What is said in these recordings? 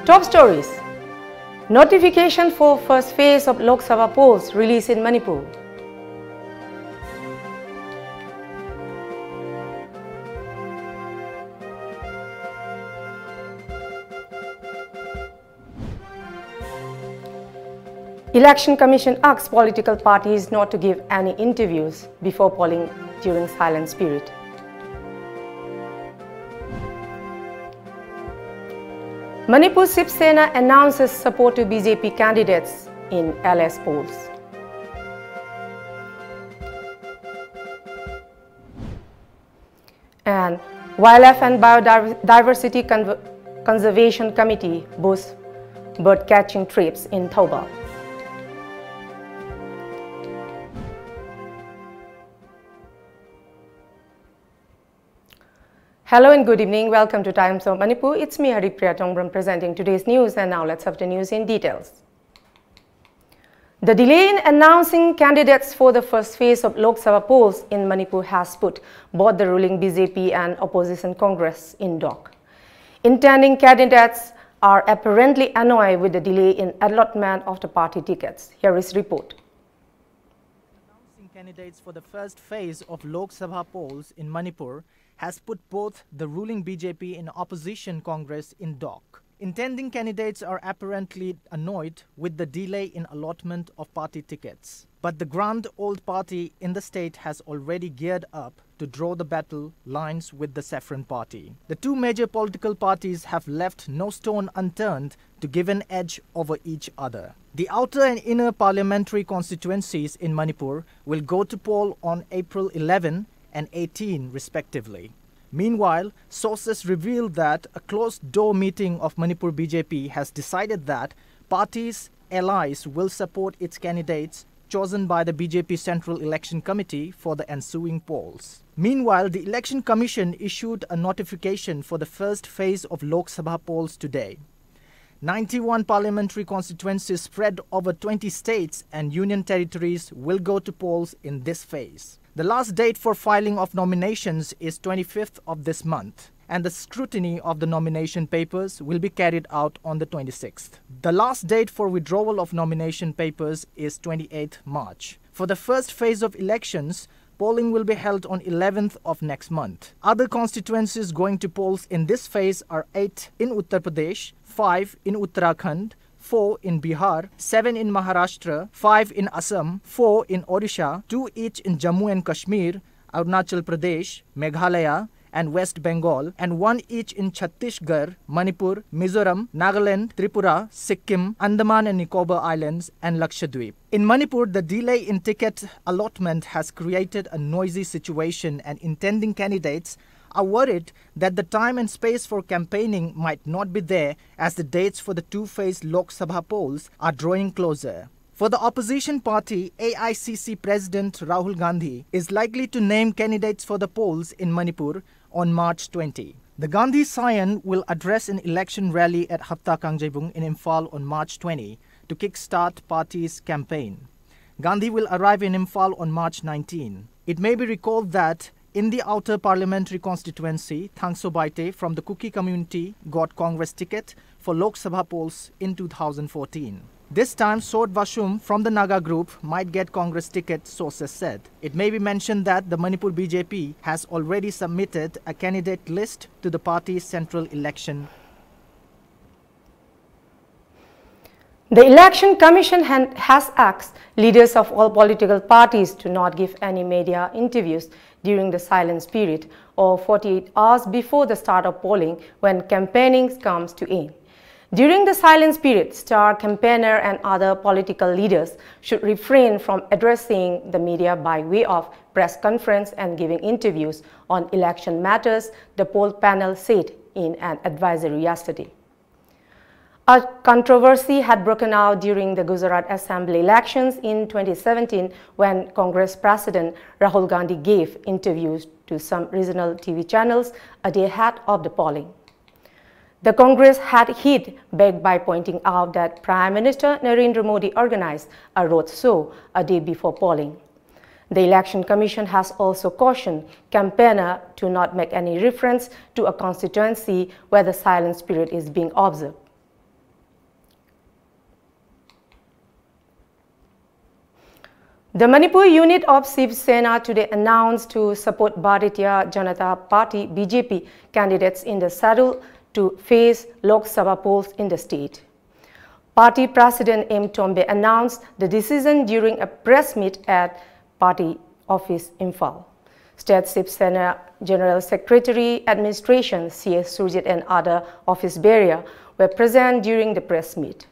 Top stories. Notification for first phase of Lok Sabha polls released in Manipur. Election Commission asks political parties not to give any interviews before polling during silent period. Manipur Shiv Sena announces support to BJP candidates in LS polls. And Wildlife and Biodiversity Conservation Committee boosts bird catching trips in Thoba. Hello and good evening. Welcome to Times of Manipur. It's me, HARIPRIYA, presenting today's news, and now let's have the news in details. The delay in announcing candidates for the first phase of Lok Sabha polls in Manipur has put both the ruling BJP and opposition Congress in dock. Intending candidates are apparently annoyed with the delay in allotment of the party tickets. Here is report. Announcing candidates for the first phase of Lok Sabha polls in Manipur has put both the ruling BJP and opposition Congress in dock. Intending candidates are apparently annoyed with the delay in allotment of party tickets. But the grand old party in the state has already geared up to draw the battle lines with the Saffron party. The two major political parties have left no stone unturned to give an edge over each other. The outer and inner parliamentary constituencies in Manipur will go to poll on April 11 and 18 respectively. Meanwhile, sources reveal that a closed-door meeting of Manipur BJP has decided that parties' allies will support its candidates chosen by the BJP Central Election Committee for the ensuing polls. Meanwhile, the Election Commission issued a notification for the first phase of Lok Sabha polls today. 91 parliamentary constituencies spread over 20 states and union territories will go to polls in this phase. The last date for filing of nominations is 25th of this month, and the scrutiny of the nomination papers will be carried out on the 26th. The last date for withdrawal of nomination papers is 28th March. For the first phase of elections, polling will be held on 11th of next month. Other constituencies going to polls in this phase are 8 in Uttar Pradesh, 5 in Uttarakhand, 4 in Bihar, 7 in Maharashtra, 5 in Assam, 4 in Odisha, 2 each in Jammu and Kashmir, Arunachal Pradesh, Meghalaya, and West Bengal, and 1 each in Chhattisgarh, Manipur, Mizoram, Nagaland, Tripura, Sikkim, Andaman and Nicobar Islands, and Lakshadweep. In Manipur, the delay in ticket allotment has created a noisy situation, and intending candidates are worried that the time and space for campaigning might not be there as the dates for the two-phase Lok Sabha polls are drawing closer. For the opposition party, AICC President Rahul Gandhi is likely to name candidates for the polls in Manipur on March 20. The Gandhi Scion will address an election rally at Hapta Kangjebung in Imphal on March 20 to kickstart party's campaign. Gandhi will arrive in Imphal on March 19. It may be recalled that in the outer parliamentary constituency, Thangso Baite from the Kuki community got Congress ticket for Lok Sabha polls in 2014. This time, Sod Vashum from the Naga group might get Congress ticket, sources said. It may be mentioned that the Manipur BJP has already submitted a candidate list to the party's Central Election. The Election Commission has asked leaders of all political parties to not give any media interviews during the silence period or 48 hours before the start of polling when campaigning comes to end. During the silence period, star campaigner and other political leaders should refrain from addressing the media by way of press conference and giving interviews on election matters, the poll panel said in an advisory yesterday. A controversy had broken out during the Gujarat Assembly elections in 2017 when Congress President Rahul Gandhi gave interviews to some regional TV channels a day ahead of the polling. The Congress had hit back by pointing out that Prime Minister Narendra Modi organized a road show a day before polling. The Election Commission has also cautioned campaigner to not make any reference to a constituency where the silence period is being observed. The Manipur unit of Shiv Sena today announced to support Bharatiya Janata Party BJP candidates in the saddle to face Lok Sabha polls in the state. Party President M. Tombe announced the decision during a press meet at Party Office Imphal. State Shiv Sena General Secretary Administration C.S. Surjit and other office bearers were present during the press meet.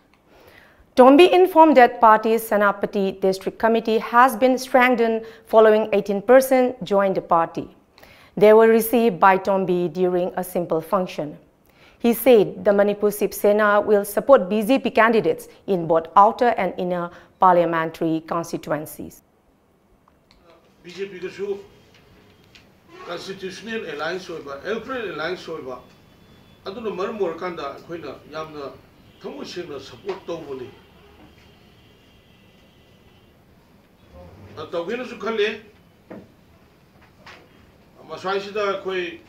Tombe informed that party's Senapati District Committee has been strengthened following 18% joined the party. They were received by Tombe during a simple function. He said the Manipur Shiv Sena will support BJP candidates in both outer and inner parliamentary constituencies. BJP ka constitutional alliance electoral alliance aduna maram orakanda khoina yamna thamu sengna support tawbani tawgena su khalle maswai sida khoi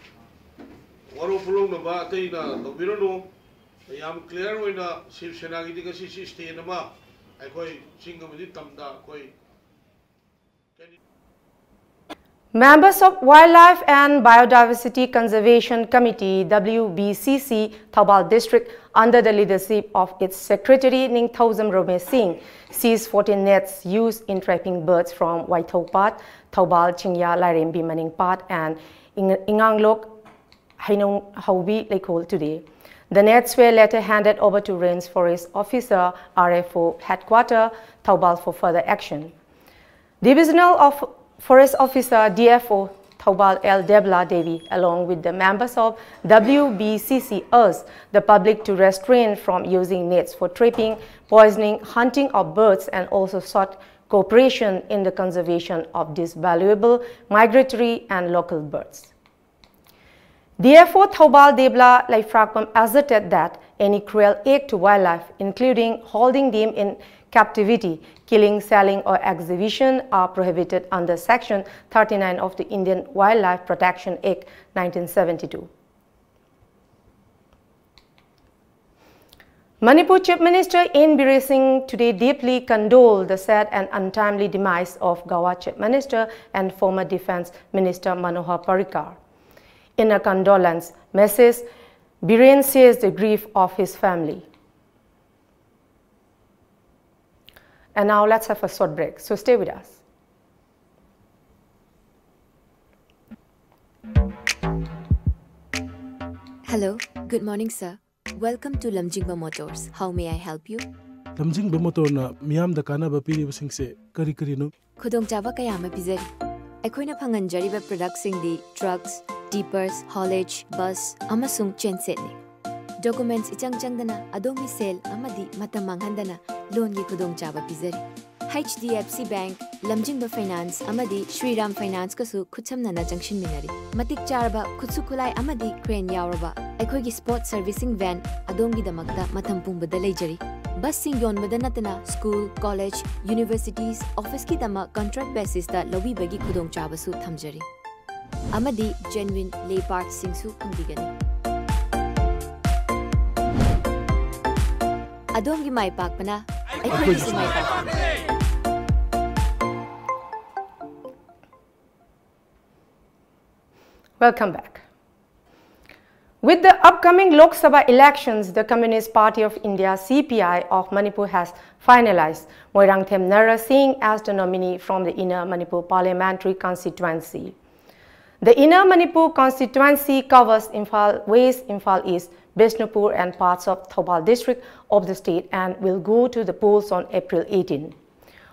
waro pulong na ba taina tawbirano yam clear oina Shiv Sena gi diga si state ma ai khoi singamadi tamda khoi. Members of Wildlife and Biodiversity Conservation Committee WBCC Thoubal District under the leadership of its Secretary Ningthausam Romesh Singh seized 14 nets used in trapping birds from Waithau Pat, Thoubal Chingya Lairembi Maning Pat and Inganglok Hainong Haubi Laikol today. The nets were later handed over to Range Forest Officer RFO Headquarters Thoubal for further action. Divisional Forest Officer DFO Thoubal L. Debla Devi, along with the members of WBCC, urged the public to refrain from using nets for trapping, poisoning, hunting of birds, and also sought cooperation in the conservation of these valuable migratory and local birds. DFO Thoubal Debla Laifrakpam asserted that any cruel act to wildlife, including holding them in captivity, killing, selling, or exhibition, are prohibited under Section 39 of the Indian Wildlife Protection Act 1972. Manipur Chief Minister N. Biren Singh today deeply condoled the sad and untimely demise of Goa Chief Minister and former Defence Minister Manohar Parrikar. In a condolence message, Biren shares the grief of his family. And now let's have a short break, so stay with us. Hello, good morning sir. Welcome to Lamjingba Motors. How may I help you? Lamjingba Motor na miyam da kanaba piribasing se kari no Khudongchaba kaya ama pizari. Aikoina phanganjariba products sing di trucks, tippers, haulage, bus, amasung genset ni. Documents ichang changdana adomi sale amadi matam manghandana loan gi khudongchaba pizari. HDFC Bank, Lamjingba Finance amadi Shri Ram Finance kasu khutsamna na junction minari. Matik charba khutsu khulai amadi crane yauraba. Aikoi gi sport servicing van adongi damakta matam pumbada leijari. Bus sing yon madanatana school, college, universities, office ki dama contract basis da lobi bagi khudongchaba su thamjari. Amadi genuine lay parts sing su phangbigani. Adongi mai pakpana aikoi gi mai pakpana. Welcome back. With the upcoming Lok Sabha elections, the Communist Party of India CPI of Manipur has finalized Moirangthem Nara Singh as the nominee from the Inner Manipur Parliamentary Constituency. The Inner Manipur constituency covers Imphal West, Imphal East, Bishnupur and parts of Thoubal district of the state and will go to the polls on April 18.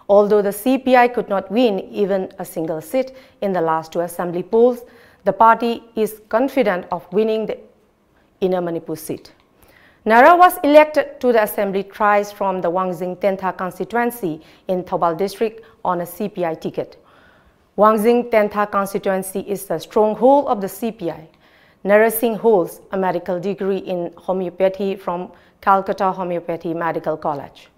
Although the CPI could not win even a single seat in the last two assembly polls, the party is confident of winning the Inner Manipur seat. Nara was elected to the assembly thrice from the Wangjing Tentha constituency in Thoubal district on a CPI ticket. Wangjing Tentha constituency is the stronghold of the CPI. Narra Singh holds a medical degree in homeopathy from Calcutta Homeopathy Medical College.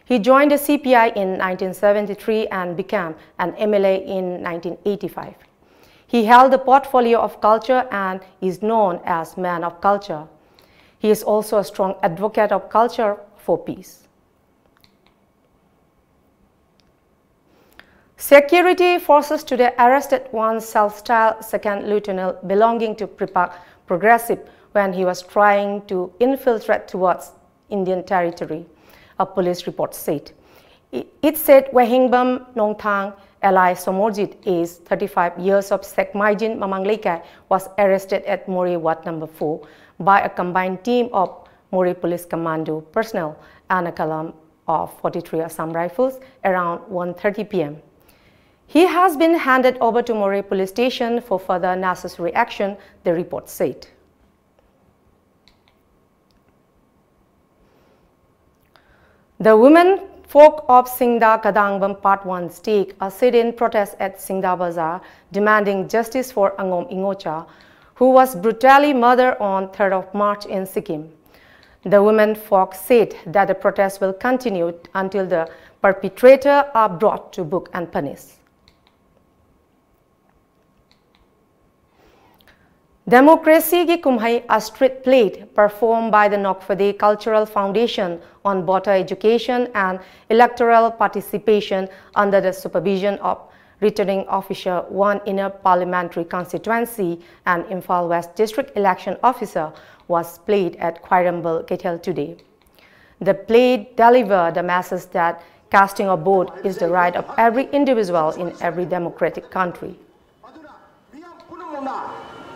He joined the CPI in 1973 and became an MLA in 1985. He held the portfolio of culture and is known as Man of Culture. He is also a strong advocate of culture for peace. Security forces today arrested one self-styled second lieutenant belonging to Pripak Progressive when he was trying to infiltrate towards Indian territory, a police report said. It said Wahingbam Nongthang Eli Somorjit, aged 35 years of Sekmaijin Mamanglekai, was arrested at Mori Ward number 4 by a combined team of Mori Police Commando personnel and a column of 43 Assam Rifles around 1:30 p.m. He has been handed over to Mori Police Station for further necessary action, the report said. The women folk of Singda Kadangbam Part 1 stake a sit-in protest at Singda Bazaar demanding justice for Angom Ingocha, who was brutally murdered on 3rd of March in Sikkim. The women folk said that the protest will continue until the perpetrators are brought to book and punished. Democracy Ki Kumhai, a street play performed by the Nokfade Cultural Foundation on voter education and electoral participation under the supervision of returning officer 1 Inner Parliamentary Constituency and Imphal West District Election Officer, was played at Khwairambal, Kethel today. The play delivered the message that casting a vote is the right of every individual in every democratic country.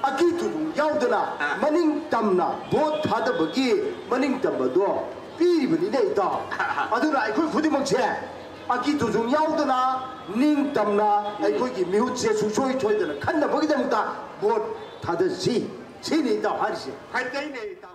Akitu yaudana maning tamna vote thada bagi maning tambado piri bani nei da aduna aikoi khudimok che akitu jung yaudana ning tamna aikoi ki miut se susoi thoidana khanna bagi damta vote thada si ni da harse haidai nei da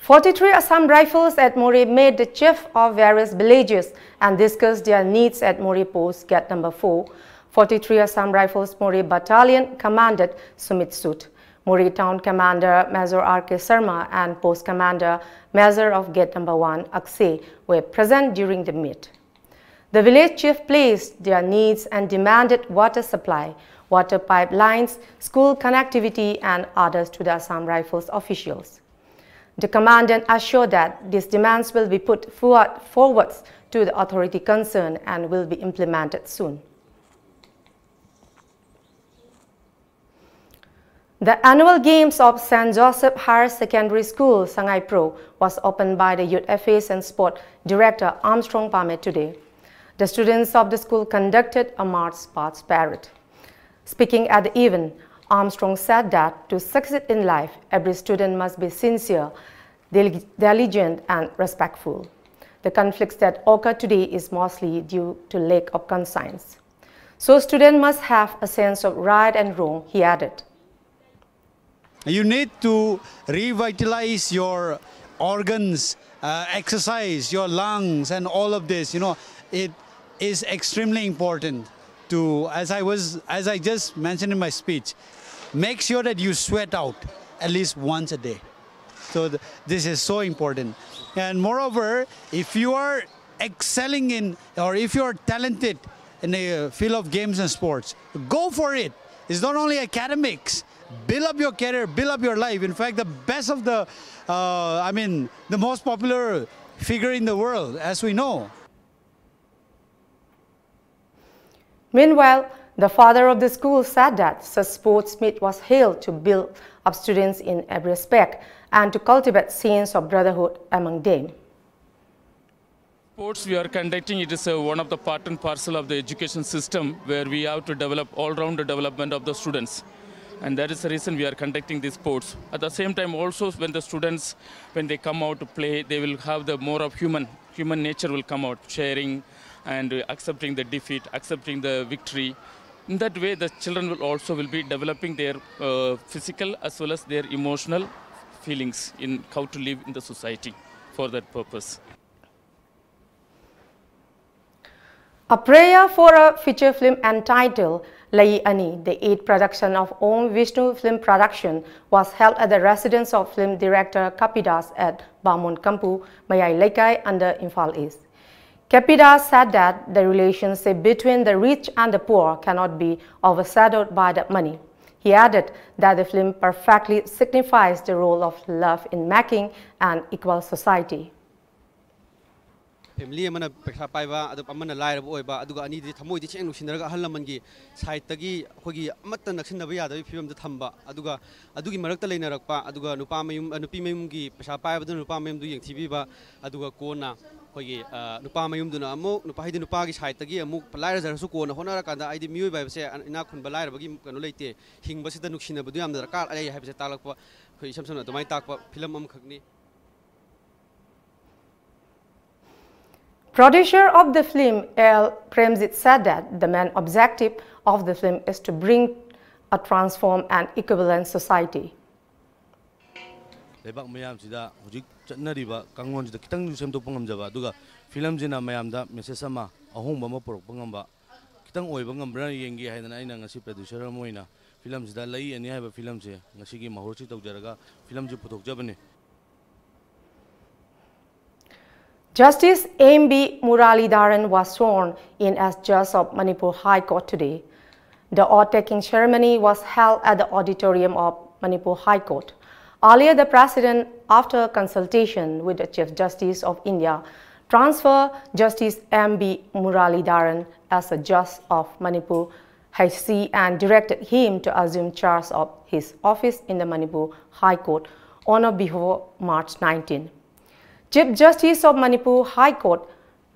43 Assam Rifles at Mori made the chief of various villages and discussed their needs at Mori Post Gate number 4. 43 Assam Rifles Mori Battalion commanded Sumit Sut, Mori Town Commander Major R.K. Sharma and Post Commander Major of Gate number 1 Aksay were present during the meet. The village chief placed their needs and demanded water supply, water pipelines, school connectivity and others to the Assam Rifles officials. The commandant assured that these demands will be put forward to the authority concerned and will be implemented soon. The annual games of St. Joseph Higher Secondary School, Sangai Pro, was opened by the Youth Affairs and Sport Director Armstrong Pamet today. The students of the school conducted a march past parade. Speaking at the event, Armstrong said that to succeed in life, every student must be sincere, diligent, and respectful. The conflicts that occur today is mostly due to lack of conscience. So students must have a sense of right and wrong, he added. You need to revitalize your organs, exercise your lungs and all of this. You know, it is extremely important to, as I just mentioned in my speech, make sure that you sweat out at least once a day. So this is so important. And moreover, if you are excelling in, or if you are talented in the field of games and sports, go for it. It's not only academics. Build up your career, build up your life. In fact, the best of the, the most popular figure in the world, as we know. Meanwhile, the father of the school said that such sports meet was held to build up students in every respect and to cultivate sense of brotherhood among them. Sports we are conducting, it is one of the part and parcel of the education system where we have to develop all-round development of the students. And that is the reason we are conducting these sports. At the same time also, when the students, when they come out to play, they will have the more of human nature will come out, sharing and accepting the defeat, accepting the victory. In that way, the children will also be developing their physical as well as their emotional feelings in how to live in the society for that purpose. A prayer for a feature film entitled Lai Ani, the 8th production of Om Vishnu Film Production, was held at the residence of film director Kapidas at Bamon Kampu, Mayai Laikai under Imphal East. Kapidas said that the relationship between the rich and the poor cannot be overshadowed by the money. He added that the film perfectly signifies the role of love in making an equal society. Family amana pekha paiba adu amana lairab oiba aduga ani di thamoi di cheng nuksindaraga ahal lamangi side tagi khogi amatta naksinaba yadabi phibam da thamba adugi marakta leinarakpa aduga nupa nupi mayum gi pesa paiba du nupa mayum du yengthibiba aduga kona khogi nupa mayum du na amuk nupa hidi nupa gi side tagi amuk laira jarasu kona honara kanda aidi miyoi bai se ina khun balaira bagi kanu leite hingba sida nuksinaba du yam darkar ai haibse talakpa khoi samsam adumai takpa film am khagni. Producer of the film, L. Premjit, said that the main objective of the film is to bring a transformed and equivalent society. Lebak mayam sida hujik chatnariba kangon sida kitang semtok pangamjaba aduga film jina mayamda message ama ahongba ma porok pangamba kitang oiba ngambra yengi haidana aina ngasi producer moina film sida lai ani haiba film se ngasi gi mahorchi tawjaraga film je puthokjabane. Justice M.B. Muralidharan was sworn in as Judge of Manipur High Court today. The oath-taking ceremony was held at the auditorium of Manipur High Court. Earlier, the President, after consultation with the Chief Justice of India, transferred Justice M.B. Muralidharan as a Judge of Manipur HC and directed him to assume charge of his office in the Manipur High Court on or before March 19. Chief Justice of Manipur High Court,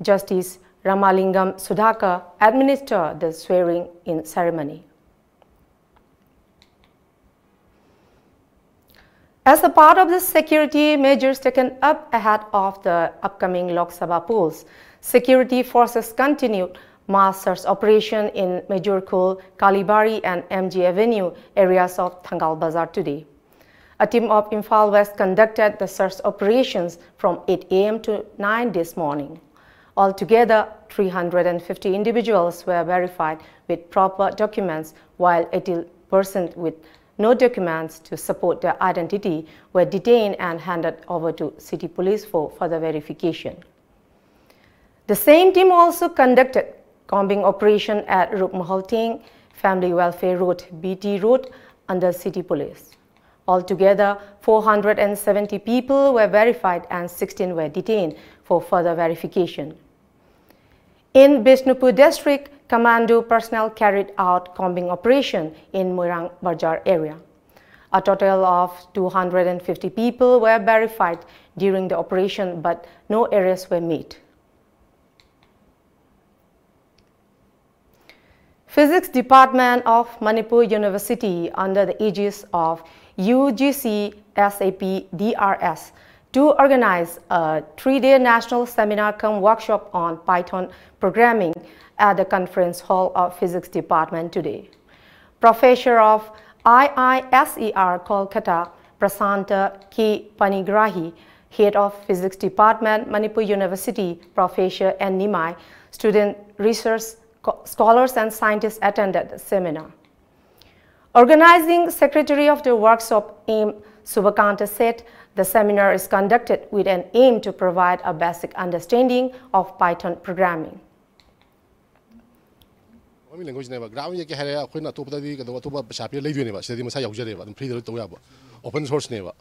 Justice Ramalingam Sudhakar, administered the swearing-in ceremony. As a part of the security measures taken up ahead of the upcoming Lok Sabha polls, security forces continued mass search operation in Majorkul, Kalibari and MG Avenue areas of Thangal Bazar today. A team of Imphal West conducted the search operations from 8 a.m. to 9 this morning. Altogether, 350 individuals were verified with proper documents, while 80% with no documents to support their identity were detained and handed over to City Police for further verification. The same team also conducted combing operation at Rupmahalting, Family Welfare Road, BT Road under City Police. Altogether, 470 people were verified and 16 were detained for further verification. In Bishnupur district, commando personnel carried out combing operation in Moirang Bajar area. A total of 250 people were verified during the operation, but no arrests were made. Physics Department of Manipur University, under the aegis of UGC SAP DRS, to organize a 3-day national seminar cum workshop on Python programming at the conference hall of Physics Department today. Professor of IISER Kolkata, Prasanta K. Panigrahi, Head of Physics Department, Manipur University, Professor N. Nimai, student research scholars and scientists attended the seminar. Organizing Secretary of the workshop, M. Subhakanta, said the seminar is conducted with an aim to provide a basic understanding of Python programming. Language never ground you can have a top of the Shapi Lady, Sadim Messiah, open source never.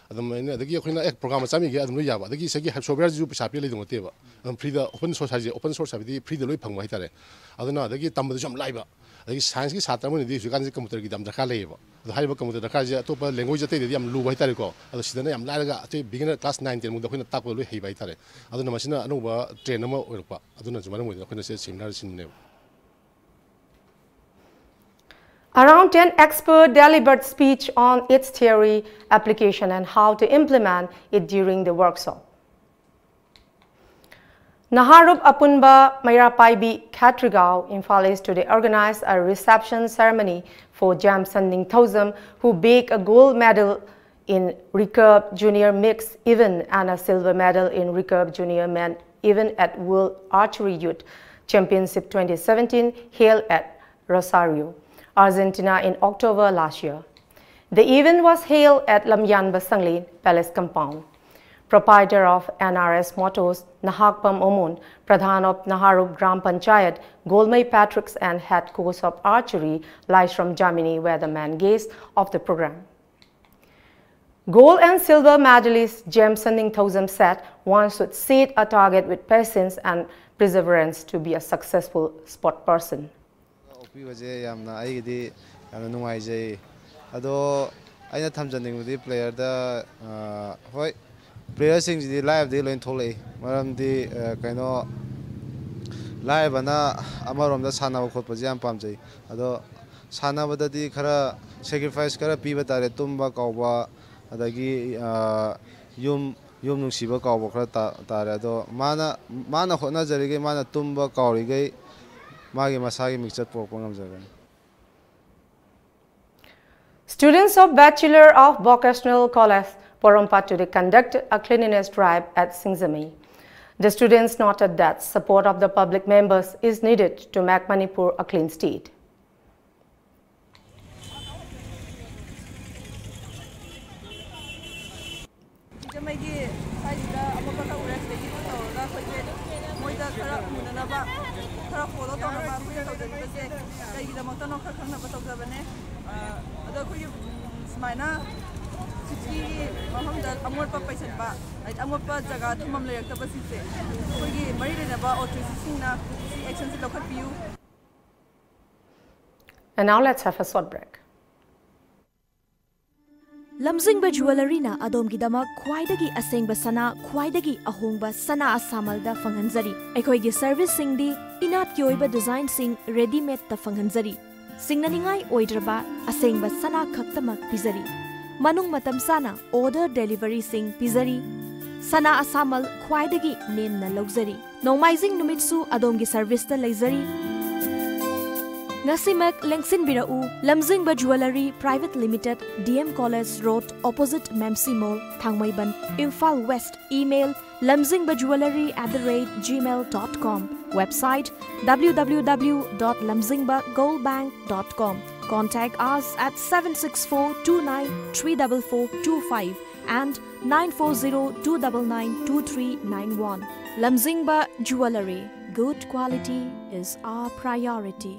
The program Sami get Yava, the Gisaki have so very Shapi Lady whatever, and pre the open source has the open source of the pre the Lupang Vitare. I don't know, they get some live. The science is hard when you can come to the Kaleva. The high come to the Kaja, top language, the Yam Lu Vitarico, and the Sidney Laga, beginner class 19 with the Queen of Taco Vitare. I don't know, Machina Nova, train no more. I don't know, with the Queen says similar in name. Around 10 experts delivered speech on its theory, application, and how to implement it during the workshop. Naharup Apunba Mairapaibi Khatrigao, Imphal East today organized a reception ceremony for Jam Sanding Thousam, who bagged a gold medal in recurve junior mix event and a silver medal in recurve junior men event at World Archery Youth Championship 2017 held at Rosario. Argentina in October last year. The event was held at lamjingbatomtv Palace compound. Proprietor of NRS Motors, Nahakpam Omun, Pradhan of Naharup Gram Panchayat, Golmai Patricks and head coach of archery, lies from Germany, were the main guests of the program. Gold and silver medalist James Ningthozam said one should set a target with patience and perseverance to be a successful sport person. Players in the live they learn totally. Maram the kaino live ana amarom da sana khot pa jam pam jai ado sana badadi khara sacrifice kara piba tare tumba kawba adagi yum nungsiba kawba khara tare ado mana hotna jarige mana tumba kawrige magi masagi mixture pok ngam jagan. Students of Bachelor of Vocational College Porompa today conducted a cleanliness drive at Singzami. The students noted that support of the public members is needed to make Manipur a clean state. And now let's have a short break. Lamjingba jewelry na adomgidamak khwaidagi asengba sana khwaidagi ahongba sana asamalda fanghanjari aikhoigi service singdi inat kyoiba design sing ready made ta fanghanjari singnaningai oidraba asengba sana khaktamak pizari manung matam sana order delivery sing pizari sana asamal khwaidagi nemna logzari nomaizing numitsu adomgi service ta leizari Ngasimak Lengsin Birau, Lamjingba Jewelry Private Limited, DM College Road, opposite Memsi Mall, Thangmaiban, Imphal West. Email lamjingbaJewelry@gmail.com. Website www.lamjingbagoldbank.com. Contact us at 764293445 and 940-299-2391. Lamjingba Jewelry. Good quality is our priority.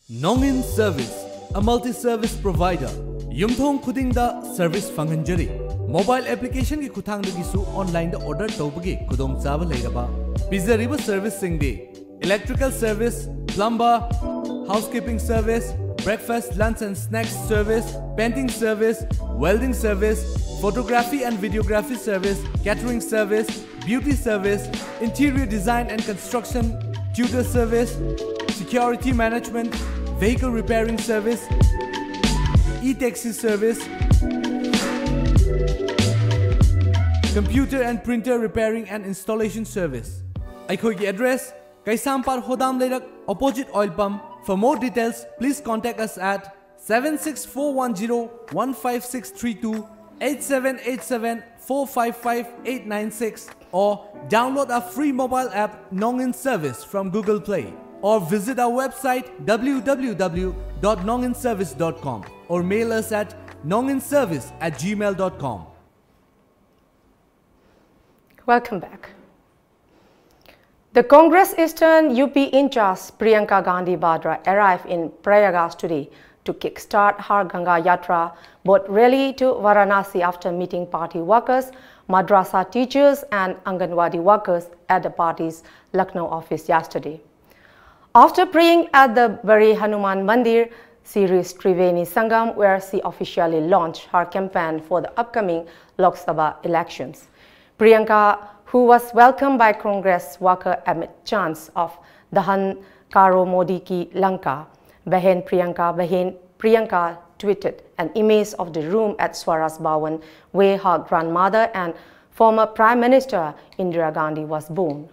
Nongin Service, a multi-service provider. Yumthong Kudingda service fanghanjari. Mobile application ki khutangdagisu online da order tawbagi kudong chaba leiraba. Pizariba service singdi. Electrical service, plumber, housekeeping service, breakfast, lunch and snacks service, painting service, welding service, photography and videography service, catering service, beauty service, interior design and construction, tutor service, security management, vehicle repairing service, e-taxi service, computer and printer repairing and installation service. Aikhoigi address Kaisampar Hodam Leirak opposite oil pump. For more details, please contact us at 76410-15632, 8787-455-896 or download our free mobile app Nongin Service from Google Play or visit our website www.nonginservice.com or mail us at nonginservice@gmail.com. Welcome back. The Congress Eastern UP in charge Priyanka Gandhi Vadra arrived in Prayagraj today to kickstart Har Ganga Yatra, boat rally to Varanasi after meeting party workers, madrasa teachers and Anganwadi workers at the party's Lucknow office yesterday. After praying at the Bari Hanuman Mandir, she reached Triveni Sangam, where she officially launched her campaign for the upcoming Lok Sabha elections. Priyanka, who was welcomed by Congress workers amid chants of Dahan Karo Modi ki Lanka, Behen Priyanka tweeted an image of the room at Swaraj Bhawan where her grandmother and former Prime Minister Indira Gandhi was born.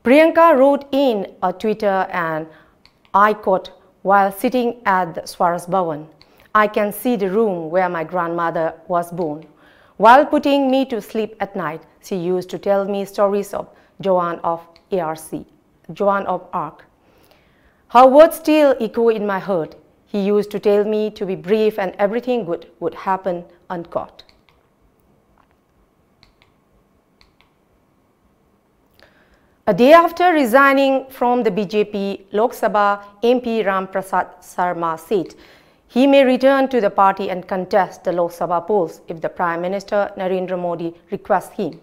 Priyanka wrote in a Twitter and I quote, while sitting at the Swaraj Bhawan, I can see the room where my grandmother was born. While putting me to sleep at night, she used to tell me stories of Joan of Arc. Her words still echo in my heart. He used to tell me to be brave and everything good would happen, unquote. A day after resigning from the BJP, Lok Sabha MP Ram Prasad Sarma said he may return to the party and contest the Lok Sabha polls if the Prime Minister Narendra Modi requests him.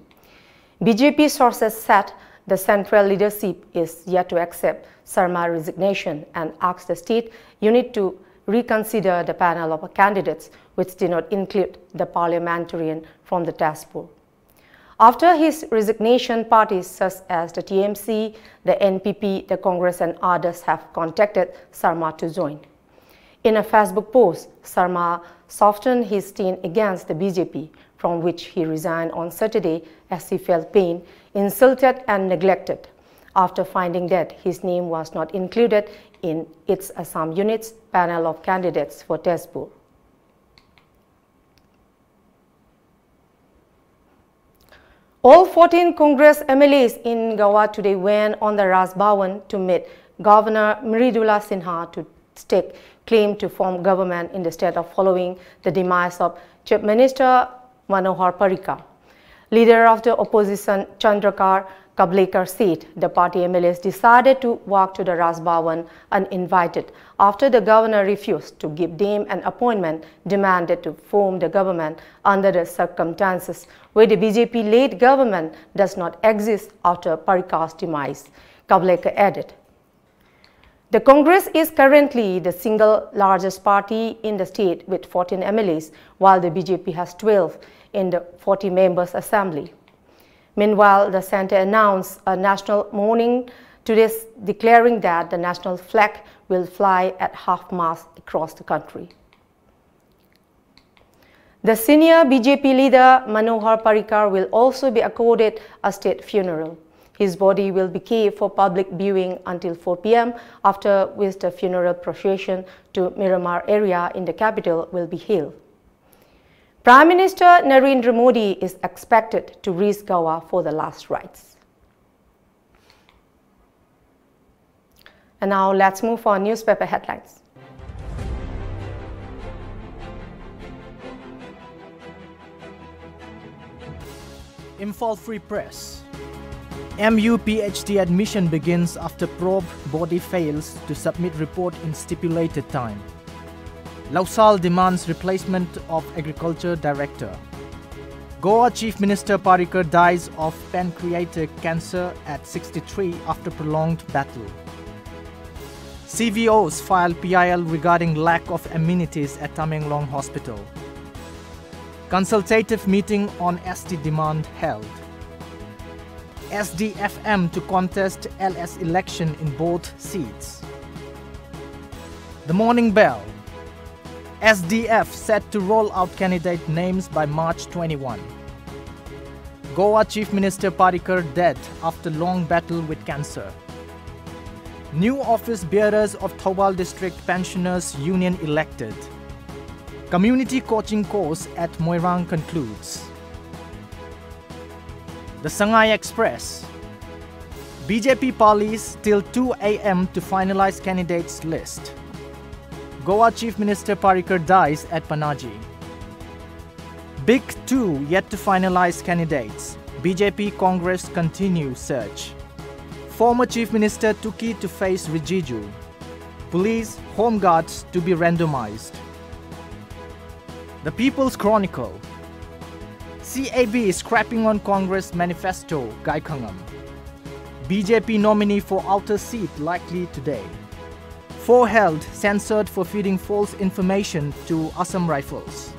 BJP sources said the central leadership is yet to accept Sarma's resignation and asked the state unit to reconsider the panel of candidates which did not include the parliamentarian from the task force. After his resignation, parties such as the TMC, the NPP, the Congress and others have contacted Sarma to join. In a Facebook post, Sarma softened his stand against the BJP, from which he resigned on Saturday as he felt pain, insulted and neglected, after finding that his name was not included in its Assam unit's panel of candidates for Tezpur. All 14 Congress MLAs in Goa today went on the Raj Bhavan to meet Governor Mridula Sinha to stake claim to form government in the state of following the demise of Chief Minister Manohar Parrikar. Leader of the opposition Chandrakar Kablekar said the party MLAs decided to walk to the Raj Bhavan uninvited after the governor refused to give them an appointment demanded to form the government under the circumstances where the BJP-led government does not exist after Parrikar's demise, Kablekar added. The Congress is currently the single largest party in the state with 14 MLAs, while the BJP has 12 in the 40 members assembly. Meanwhile, the centre announced a national mourning today, declaring that the national flag will fly at half-mast across the country. The senior BJP leader Manohar Parrikar will also be accorded a state funeral. His body will be kept for public viewing until 4 p.m, after which the funeral procession to Miramar area in the capital will be held. Prime Minister Narendra Modi is expected to reach Goa for the last rites. And now let's move on newspaper headlines. Imphal Free Press. MU PhD admission begins after probe body fails to submit report in stipulated time. Lausal demands replacement of Agriculture Director. Goa Chief Minister Parrikar dies of pancreatic cancer at 63 after prolonged battle. CVOs file PIL regarding lack of amenities at Tamenglong Hospital. Consultative meeting on ST demand held. SDFM to contest LS election in both seats. The Morning Bell. SDF set to roll out candidate names by March 21. Goa Chief Minister Parrikar dead after long battle with cancer. New office bearers of Thobal District Pensioners Union elected. Community coaching course at Moirang concludes. The Sangay Express. BJP parleys till 2 a.m. to finalize candidates list. Goa Chief Minister Parrikar dies at Panaji. Big 2 yet to finalize candidates. BJP Congress continue search. Former Chief Minister Tuki to face Rijiju. Police Home Guards to be randomized. The People's Chronicle. CAB scrapping on Congress manifesto, Gaikangam. BJP nominee for outer seat likely today. 4 held, censored for feeding false information to Assam Rifles.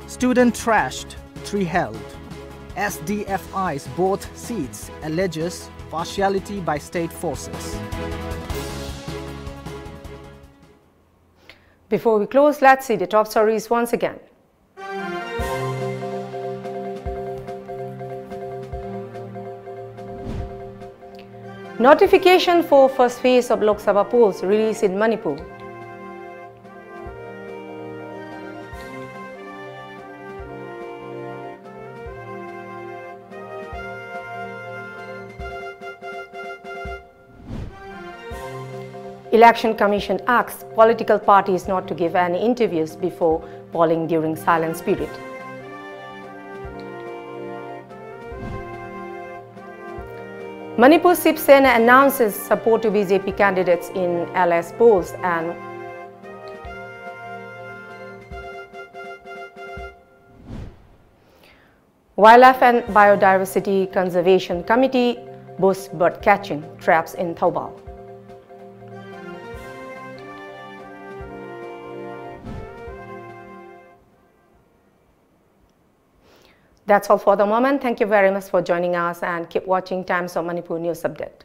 Student trashed, 3 held. SDFI's both seats alleges partiality by state forces. Before we close, let's see the top stories once again. Notification for first phase of Lok Sabha polls released in Manipur. Election Commission asks political parties not to give any interviews before polling during silence period. Manipur Shiv Sena announces support to BJP candidates in LS polls, and Wildlife and Biodiversity Conservation Committee boosts bird catching traps in Thoubal. That's all for the moment. Thank you very much for joining us and keep watching Times of Manipur News Update.